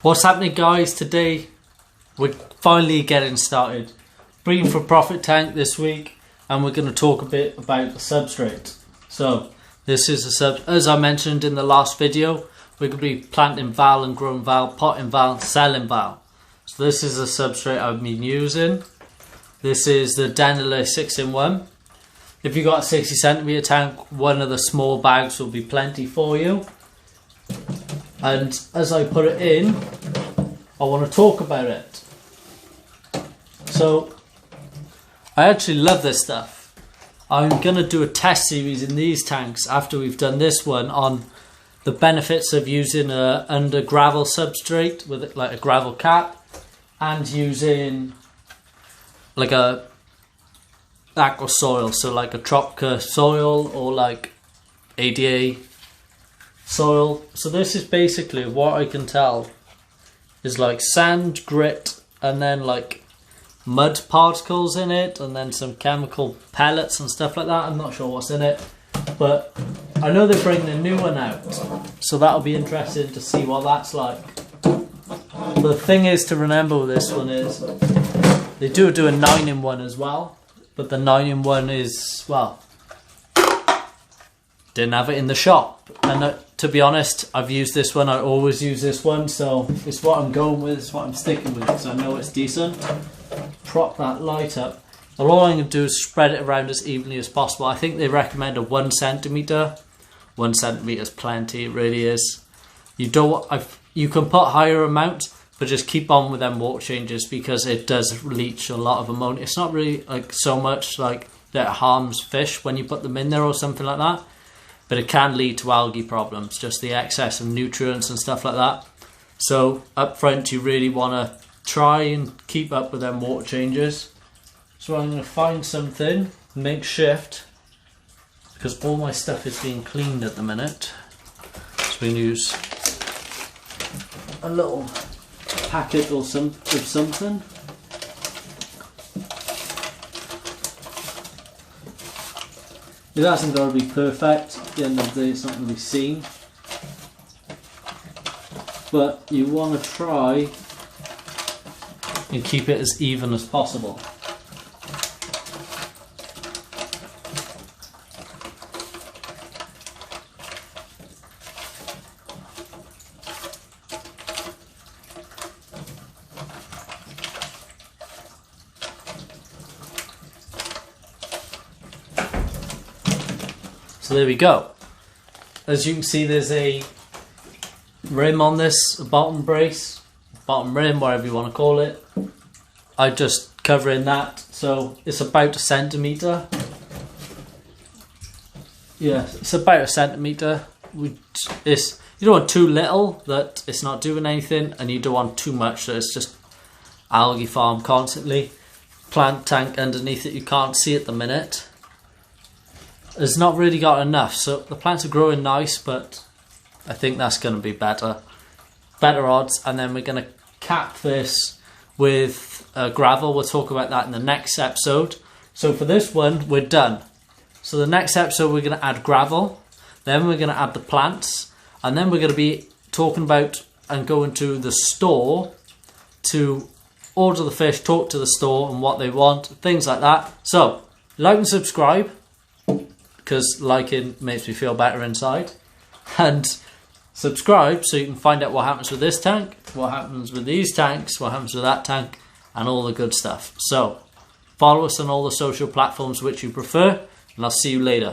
What's happening, guys? Today we're finally getting started. Breeding for Profit tank this week, and we're going to talk a bit about the substrate. So this is as I mentioned in the last video, we're going to be planting val and growing val, potting val and selling val. So this is the substrate I've been using. This is the Denali 6-in-1. If you've got a 60cm tank, one of the small bags will be plenty for you. And as I put it in, I want to talk about it. So I actually love this stuff. I'm going to do a test series in these tanks after we've done this one on the benefits of using a under gravel substrate with like a gravel cap and using like a aqua soil, so like a Tropica soil or like ADA soil. So this is basically what I can tell is like sand, grit, and then like mud particles in it, and then some chemical pellets and stuff like that. I'm not sure what's in it, but I know they're bringing a new one out, so that'll be interesting to see what that's like. The thing is to remember with this one is they do a 9-in-1 as well, but the 9-in-1 is, well, didn't have it in the shop, and to be honest, I've used this one. I always use this one, so it's what I'm going with, it's what I'm sticking with, because I know it's decent. Prop that light up. All I'm going to do is spread it around as evenly as possible. I think they recommend a 1 centimetre. 1 centimetre is plenty, it really is. You can put higher amounts, but just keep on with them water changes, because it does leach a lot of ammonia. It's not really like so much like that it harms fish when you put them in there or something like that, but it can lead to algae problems, just the excess of nutrients and stuff like that. So up front you really want to try and keep up with them water changes. So I'm going to find something makeshift, because all my stuff is being cleaned at the minute. So we can use a little packet or something. It hasn't got to be perfect. At the end of the day, it's not going to be seen. But you want to try and keep it as even as possible. So there we go. As you can see, there's a rim on this, a bottom brace, bottom rim, whatever you want to call it. I just covering that, so it's about 1 centimetre. Yeah, it's about 1 centimetre. You don't want too little that it's not doing anything, and you don't want too much that it's just algae farm constantly. Plant tank underneath it, you can't see at the minute. It's not really got enough, so the plants are growing nice, but I think that's going to be better odds. And then we're going to cap this with gravel. We'll talk about that in the next episode. So for this one, we're done. So the next episode, we're going to add gravel, then we're going to add the plants, and then we're going to be talking about and going to the store to order the fish, talk to the store and what they want, things like that. So like and subscribe, because liking makes me feel better inside, and subscribe so you can find out what happens with this tank, what happens with these tanks, what happens with that tank, and all the good stuff. So follow us on all the social platforms which you prefer, and I'll see you later.